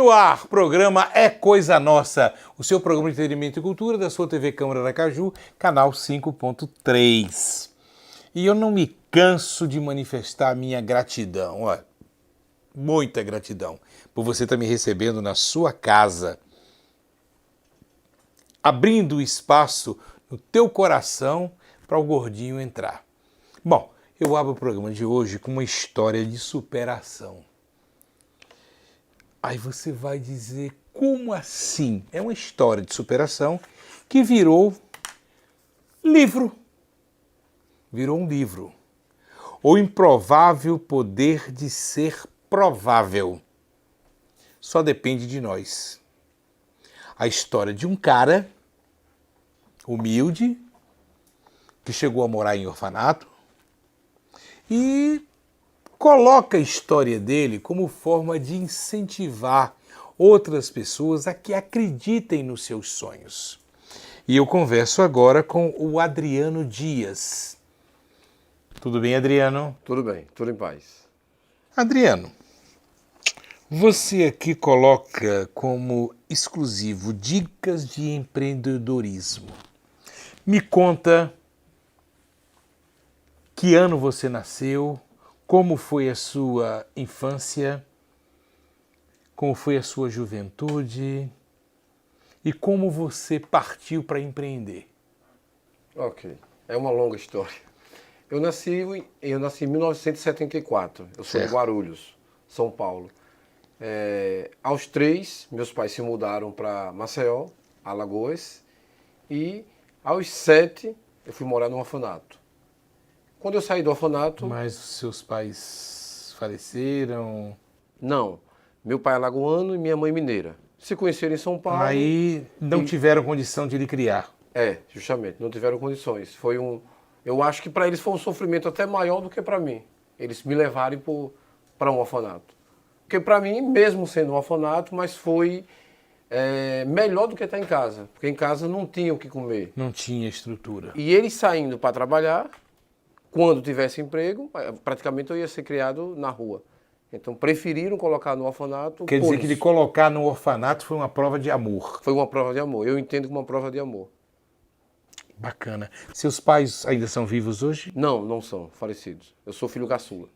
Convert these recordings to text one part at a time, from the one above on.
no ar, programa É Coisa Nossa, o seu programa de entretenimento e cultura da sua TV Câmara Aracaju, canal 5.3. E eu não me canso de manifestar minha gratidão, olha, muita gratidão, por você estar me recebendo na sua casa, abrindo espaço no teu coração para o gordinho entrar. Bom, eu abro o programa de hoje com uma história de superação. Aí você vai dizer, como assim? É uma história de superação que virou livro. Virou um livro. O improvável poder de ser provável. Só depende de nós. A história de um cara humilde que chegou a morar em orfanato e coloca a história dele como forma de incentivar outras pessoas a que acreditem nos seus sonhos. E eu converso agora com o Adriano Dias. Tudo bem, Adriano? Tudo bem, tudo em paz. Adriano, você aqui coloca como exclusivo dicas de empreendedorismo. Me conta que ano você nasceu, como foi a sua infância, como foi a sua juventude e como você partiu para empreender. Ok, é uma longa história. Eu nasci em 1974, eu sou de Guarulhos, São Paulo. Aos 3, meus pais se mudaram para Maceió, Alagoas, e aos 7 eu fui morar no orfanato. Quando eu saí do orfanato... Mas os seus pais faleceram? Não, meu pai é alagoano e minha mãe mineira. Se conheceram em São Paulo... Aí não tiveram condição de lhe criar. Justamente, não tiveram condições. Eu acho que para eles foi um sofrimento até maior do que para mim. Eles me levarem para um orfanato. Porque para mim, mesmo sendo um orfanato, mas foi melhor do que estar em casa. Porque em casa não tinha o que comer. Não tinha estrutura. E eles saindo para trabalhar, quando tivesse emprego, praticamente eu ia ser criado na rua. Então preferiram colocar no orfanato. Quer dizer que de colocar no orfanato foi uma prova de amor. Foi uma prova de amor. Eu entendo como uma prova de amor. Bacana. Seus pais ainda são vivos hoje? Não, não são falecidos. Eu sou filho caçula.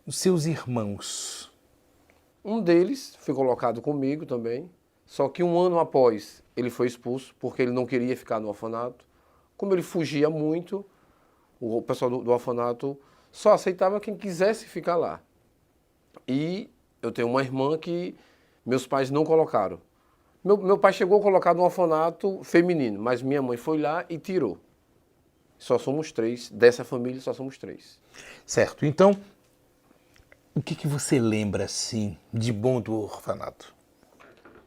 Os seus irmãos? Um deles foi colocado comigo também, só que um ano após ele foi expulso, porque ele não queria ficar no orfanato. Como ele fugia muito, o pessoal do orfanato só aceitava quem quisesse ficar lá. E eu tenho uma irmã que meus pais não colocaram. Meu pai chegou a colocar no orfanato feminino, mas minha mãe foi lá e tirou. Só somos 3, dessa família só somos 3. Certo, então, o que você lembra, assim, de bom do orfanato?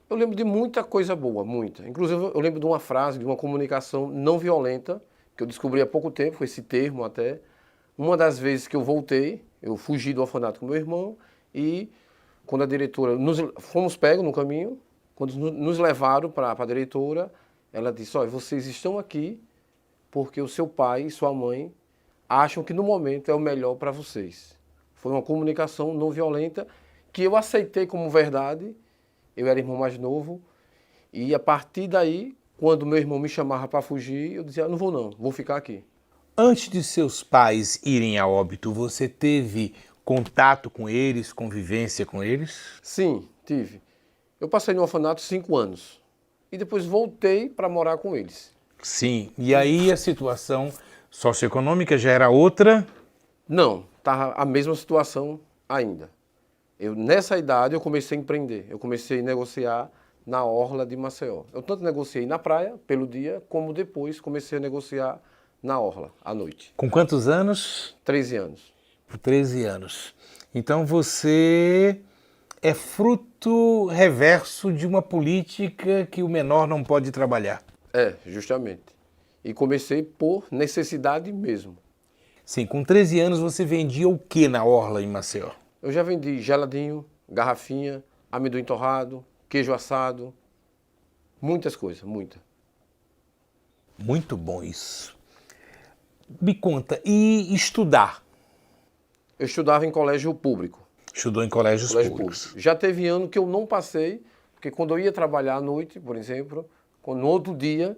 Eu lembro de muita coisa boa, muita. Inclusive, eu lembro de uma frase, de uma comunicação não violenta, que eu descobri há pouco tempo, esse termo até. Uma das vezes que eu voltei, eu fugi do orfanato com meu irmão, e quando a diretora, fomos pegos no caminho, quando nos levaram para a diretora, ela disse, olha, vocês estão aqui porque o seu pai e sua mãe acham que no momento é o melhor para vocês. Foi uma comunicação não violenta que eu aceitei como verdade. Eu era irmão mais novo e a partir daí, quando meu irmão me chamava para fugir, eu dizia, não vou não, vou ficar aqui. Antes de seus pais irem a óbito, você teve contato com eles, convivência com eles? Sim, tive. Eu passei no orfanato 5 anos e depois voltei para morar com eles. Sim, e aí a situação socioeconômica já era outra? Não, estava a mesma situação ainda. Nessa idade eu comecei a empreender, eu comecei a negociar na orla de Maceió. Eu tanto negociei na praia, pelo dia, como depois comecei a negociar na orla, à noite. Com quantos anos? 13 anos. Por 13 anos. Então você é fruto reverso de uma política que o menor não pode trabalhar. Justamente. E comecei por necessidade mesmo. Sim, com 13 anos você vendia o que na orla em Maceió? Eu já vendi geladinho, garrafinha, amendoim torrado, queijo assado, muitas coisas, muita. Muito bom isso. Me conta, e estudar? Eu estudava em colégio público. Estudou em colégios colégio públicos. público. Já teve ano que eu não passei, porque quando eu ia trabalhar à noite, por exemplo, no outro dia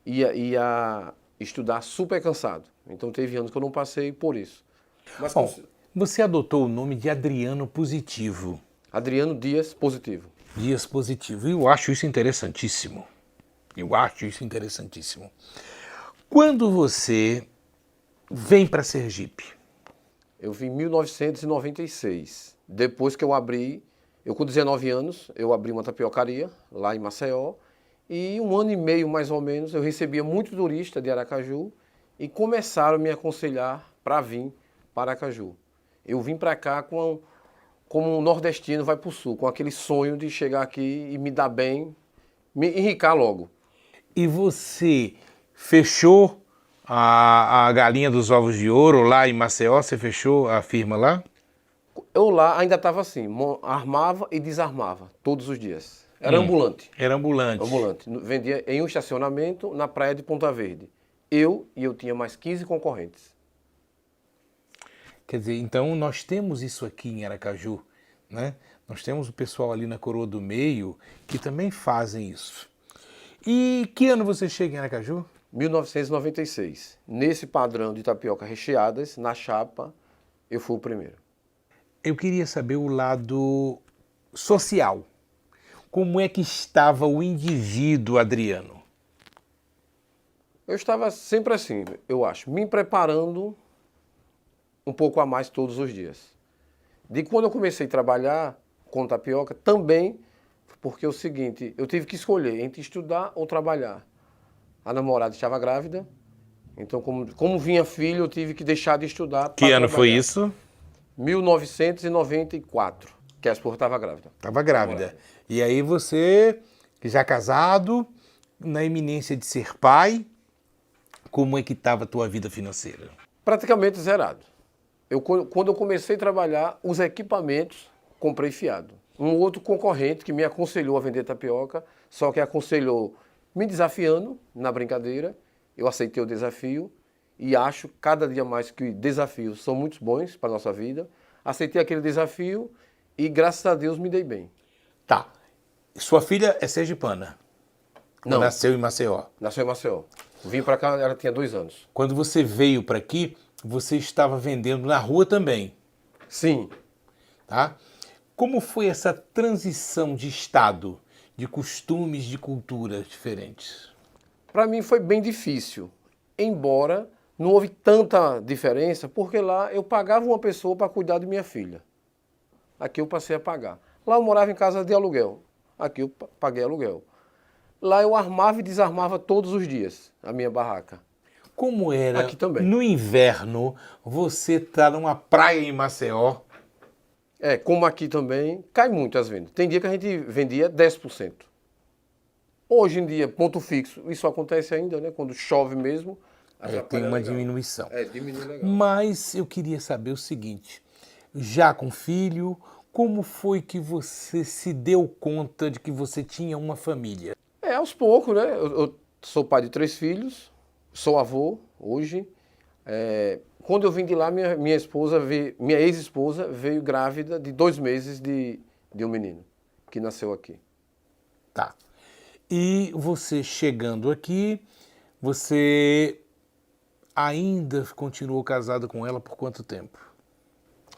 ia estudar super cansado. Então teve anos que eu não passei por isso. Mas Bom, você adotou o nome de Adriano Positivo. Adriano Dias Positivo. Dias Positivo. E eu acho isso interessantíssimo. Eu acho isso interessantíssimo. Quando você vem para Sergipe? Eu vim em 1996. Depois que eu com 19 anos, eu abri uma tapiocaria lá em Maceió. E 1 ano e meio, mais ou menos, eu recebia muito turista de Aracaju e começaram a me aconselhar para vir para Aracaju. Eu vim para cá como um nordestino vai para o sul, com aquele sonho de chegar aqui e me dar bem, me enricar logo. E você fechou a galinha dos ovos de ouro lá em Maceió? Você fechou a firma lá? Eu lá ainda estava assim, armava e desarmava todos os dias. Era ambulante. Era ambulante. Ambulante. Vendia em um estacionamento na praia de Ponta Verde. Eu tinha mais 15 concorrentes. Quer dizer, então nós temos isso aqui em Aracaju, né? Nós temos o pessoal ali na Coroa do Meio que também fazem isso. E que ano você chega em Aracaju? 1996. Nesse padrão de tapioca recheadas, na chapa, eu fui o primeiro. Eu queria saber o lado social. Como é que estava o indivíduo Adriano? Eu estava sempre assim, eu acho, me preparando um pouco a mais todos os dias. De quando eu comecei a trabalhar com tapioca, também porque é o seguinte, eu tive que escolher entre estudar ou trabalhar. A namorada estava grávida, então como vinha filho, eu tive que deixar de estudar. Que ano foi isso? 1994, que a esposa estava grávida. Estava grávida. E aí você, já casado, na iminência de ser pai, como é que estava a tua vida financeira? Praticamente zerado. Quando eu comecei a trabalhar, os equipamentos comprei fiado. Um outro concorrente que me aconselhou a vender tapioca, só que aconselhou me desafiando na brincadeira. Eu aceitei o desafio e acho cada dia mais que desafios são muito bons para a nossa vida. Aceitei aquele desafio e graças a Deus me dei bem. Tá. Sua filha é sergipana? Não. Nasceu em Maceió? Nasceu em Maceió. Vim para cá, ela tinha 2 anos. Quando você veio para aqui, você estava vendendo na rua também? Sim. Tá? Como foi essa transição de estado, de costumes, de culturas diferentes? Para mim foi bem difícil, embora não houve tanta diferença, porque lá eu pagava uma pessoa para cuidar de minha filha. Aqui eu passei a pagar. Lá eu morava em casa de aluguel. Aqui eu paguei aluguel. Lá eu armava e desarmava todos os dias a minha barraca. Como era Aqui também. no inverno você tá numa praia em Maceió? Como aqui também, cai muito as vendas. Tem dia que a gente vendia 10%. Hoje em dia, ponto fixo, isso acontece ainda, né? Quando chove mesmo, Tem uma diminuição. Diminui legal. Mas eu queria saber o seguinte, já com filho, como foi que você se deu conta de que você tinha uma família? Aos poucos, né? Eu sou pai de 3 filhos, sou avô hoje. Quando eu vim de lá, minha ex-esposa veio grávida de 2 meses de um menino que nasceu aqui. Tá. E você chegando aqui, você ainda continuou casado com ela por quanto tempo?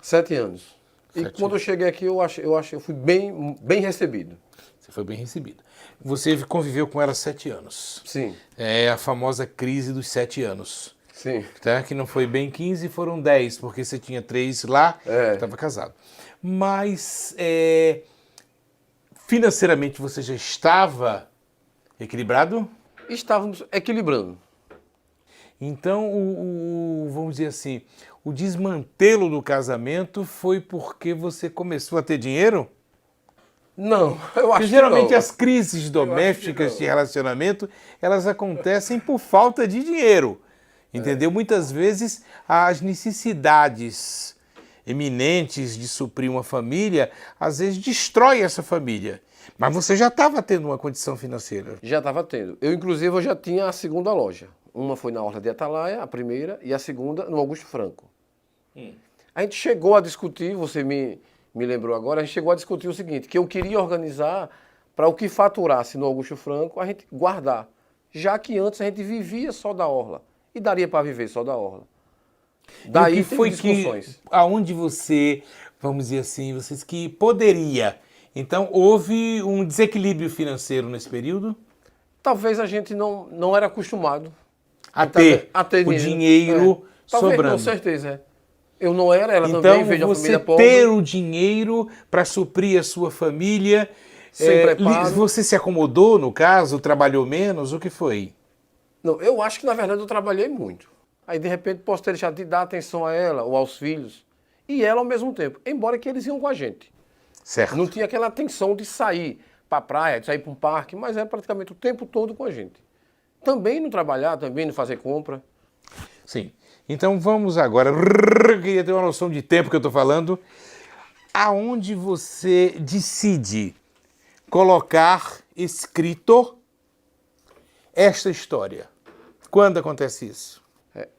7 anos. 7 E quando eu cheguei aqui, eu fui bem recebido. Você foi bem recebido. Você conviveu com ela 7 anos. Sim. É a famosa crise dos 7 anos. Sim. Tá? Que não foi bem 15, foram 10, porque você tinha 3 lá, estava casado. Mas financeiramente você já estava equilibrado? Estávamos equilibrando. Então, vamos dizer assim, o desmantelo do casamento foi porque você começou a ter dinheiro? Não, eu acho Porque geralmente que não. as crises domésticas de relacionamento, elas acontecem por falta de dinheiro. Entendeu? Muitas vezes as necessidades eminentes de suprir uma família, às vezes destrói essa família. Mas você já estava tendo uma condição financeira. Já estava tendo. Inclusive, eu já tinha a segunda loja. Uma foi na Orla de Atalaia, a primeira, e a segunda no Augusto Franco. A gente chegou a discutir, você me me lembrou agora, a gente chegou a discutir o seguinte, que eu queria organizar para o que faturasse no Augusto Franco, a gente guardar. Já que antes a gente vivia só da orla. E daria para viver só da orla. Daí e o que foi discussões. aonde você, vamos dizer assim, vocês que poderia. Então, houve um desequilíbrio financeiro nesse período? Talvez a gente não era acostumado A ter o dinheiro. dinheiro Talvez, sobrando. com certeza. Eu não era, ela Então, também veio de uma você família pobre. ter o dinheiro para suprir a sua família, Sem preparo. você se acomodou, no caso, trabalhou menos, o que foi? Não, eu acho que, na verdade, eu trabalhei muito. Aí, de repente, posso ter deixado de dar atenção a ela ou aos filhos. E ela ao mesmo tempo. Embora que eles iam com a gente. Certo. Não tinha aquela atenção de sair para a praia, de sair para um parque, mas era praticamente o tempo todo com a gente. Também não trabalhar, também não fazer compra. Sim. Então vamos agora. Queria ter uma noção de tempo que eu estou falando. Aonde você decide colocar escrito esta história? Quando acontece isso?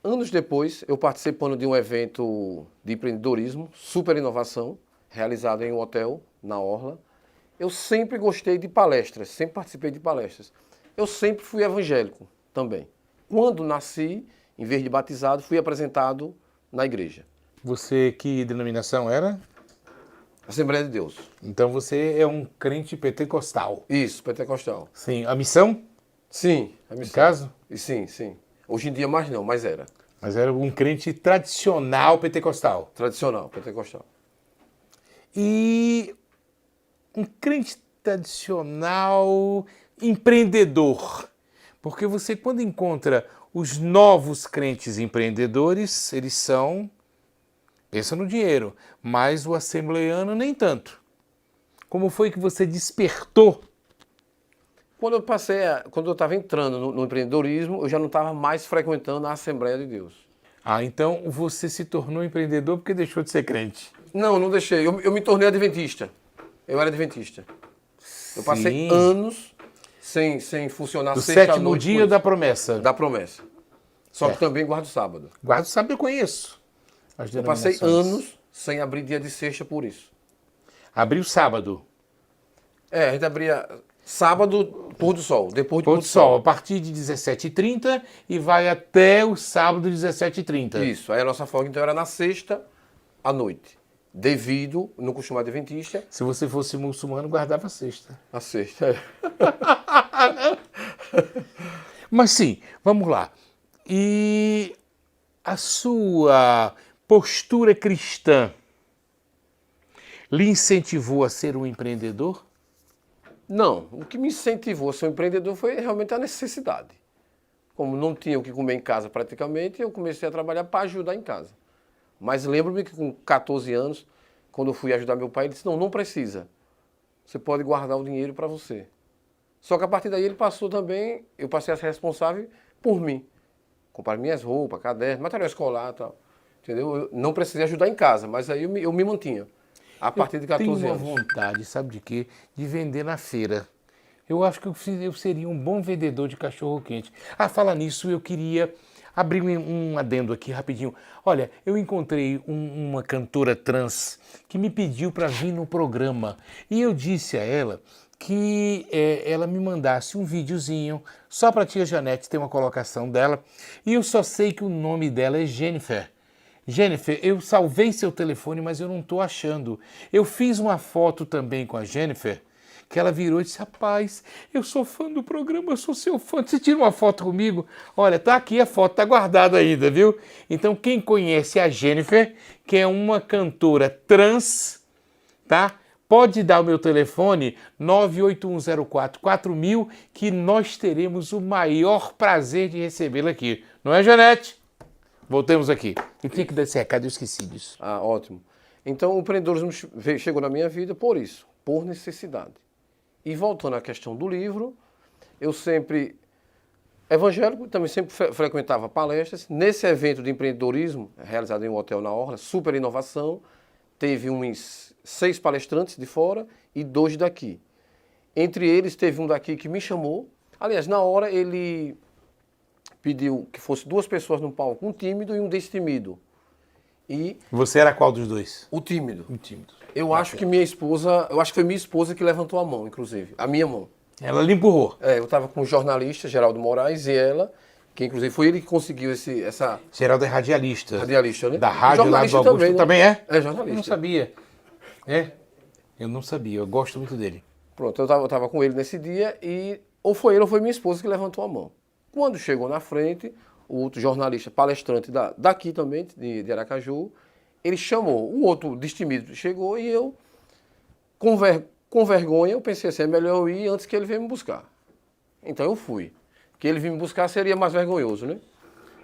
Anos depois, eu participando de um evento de empreendedorismo, super inovação, realizado em um hotel, na Orla. Eu sempre gostei de palestras, sempre participei de palestras. Eu sempre fui evangélico também. Quando nasci, em vez de batizado, fui apresentado na igreja. Você, que denominação era? Assembleia de Deus. Então você é um crente pentecostal. Isso, pentecostal. Sim. A missão? Sim, a missão. No caso? E sim, sim. Hoje em dia mais não, mas era. Mas era um crente tradicional pentecostal. Tradicional, pentecostal. E um crente tradicional empreendedor. Porque você, quando encontra os novos crentes empreendedores, eles são, pensa no dinheiro, mas o assembleiano nem tanto. Como foi que você despertou? Quando eu estava entrando no empreendedorismo, eu já não estava mais frequentando a Assembleia de Deus. Ah, então você se tornou empreendedor porque deixou de ser crente. Não deixei. Eu me tornei adventista. Eu era adventista. Eu passei Sim. anos sem funcionar Do sexta à sétimo noite dia por da isso. promessa. Da promessa. Só que também guardo sábado. Guarda sabe, eu conheço. As Eu passei denominações. anos sem abrir dia de sexta por isso. Abriu sábado. A gente abria sábado, pôr do sol. Depois do Pôr do sol, a partir de 17h30 e vai até o sábado, 17h30. Isso. Aí a nossa folga então era na sexta à noite. Devido, não costumava adventista, Se você fosse muçulmano, guardava a sexta. a sexta. Mas sim, vamos lá. E a sua postura cristã lhe incentivou a ser um empreendedor? Não, o que me incentivou a ser um empreendedor foi realmente a necessidade. Como não tinha o que comer em casa praticamente, eu comecei a trabalhar para ajudar em casa. Mas lembro-me que com 14 anos, quando eu fui ajudar meu pai, ele disse, não precisa. Você pode guardar o dinheiro para você. Só que a partir daí ele passou também, eu passei a ser responsável por mim. Comprar minhas roupas, cadernos, material escolar e tal. Entendeu? Eu não precisei ajudar em casa, mas aí eu me mantinha. A partir de 14 tenho anos. uma vontade, sabe de quê? De vender na feira. Eu acho que eu seria um bom vendedor de cachorro-quente. Ah, fala nisso, eu queria abrir um adendo aqui rapidinho. Olha, eu encontrei uma cantora trans que me pediu para vir no programa. E eu disse a ela que ela me mandasse um videozinho só para a tia Janete ter uma colocação dela. E eu só sei que o nome dela é Jennifer. Jennifer, eu salvei seu telefone, mas eu não estou achando. Eu fiz uma foto também com a Jennifer, que ela virou e disse, rapaz, eu sou fã do programa, eu sou seu fã. Você tira uma foto comigo? Olha, tá aqui a foto, tá guardada ainda, viu? Então, quem conhece a Jennifer, que é uma cantora trans, tá? Pode dar o meu telefone, 981044000, que nós teremos o maior prazer de recebê-la aqui. Não é, Janete? Voltemos aqui. Eu tinha que dar esse recado, eu esqueci disso. Ah, ótimo. Então o empreendedorismo chegou na minha vida por isso, por necessidade. E voltando à questão do livro, eu sempre, evangélico, também sempre frequentava palestras. Nesse evento de empreendedorismo, realizado em um hotel na Orla, super inovação, teve uns 6 palestrantes de fora e 2 daqui. Entre eles teve um daqui que me chamou. Aliás, na hora ele pediu que fosse 2 pessoas no palco, um tímido e um destemido. E Você era qual dos dois? o tímido. Um tímido. Eu acho que minha esposa, eu acho que foi minha esposa que levantou a mão, inclusive, a minha mão. Ela lhe empurrou. Eu estava com o jornalista Geraldo Moraes e ela, que inclusive foi ele que conseguiu essa Geraldo é radialista. radialista, né? Da rádio lá do Jornalista Augusto. também, né? Também é? É jornalista. Eu não sabia. É? Eu não sabia. Eu gosto muito dele. Pronto, eu tava com ele nesse dia e ou foi ele ou foi minha esposa que levantou a mão. Quando chegou na frente, o outro jornalista, palestrante daqui também, de Aracaju, ele chamou. O outro destemido chegou e eu, com vergonha, eu pensei assim, é melhor eu ir antes que ele venha me buscar. Então eu fui. Que ele vir me buscar seria mais vergonhoso, né?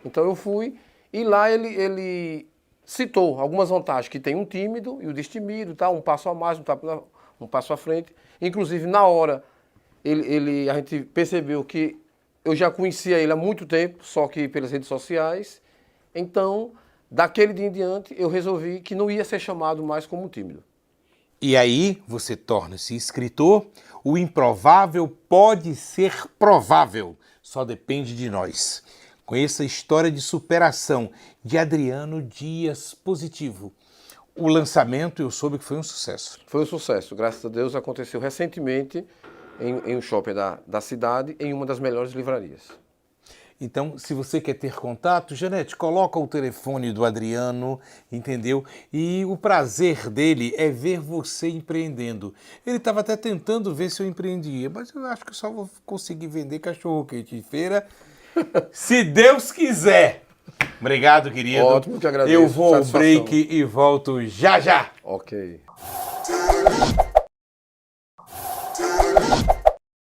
Então eu fui e lá ele citou algumas vantagens, que tem um tímido e o destemido, tá? Um passo a mais, um passo à frente. Inclusive, na hora, a gente percebeu que eu já conhecia ele há muito tempo, só que pelas redes sociais. Então, daquele dia em diante, eu resolvi que não ia ser chamado mais como tímido. E aí você torna-se escritor. O improvável pode ser provável. Só depende de nós. Conheça a história de superação de Adriano Dias Positivo. O lançamento eu soube que foi um sucesso. Foi um sucesso, graças a Deus. Aconteceu recentemente em um shopping da cidade, em uma das melhores livrarias. Então, se você quer ter contato, Janete, coloca o telefone do Adriano, entendeu? E o prazer dele é ver você empreendendo. Ele estava até tentando ver se eu empreendia, mas eu acho que eu só vou conseguir vender cachorro-quente em feira, se Deus quiser. Obrigado, querido. Ótimo, que agradeço. Eu vou ao break e volto já já. Ok.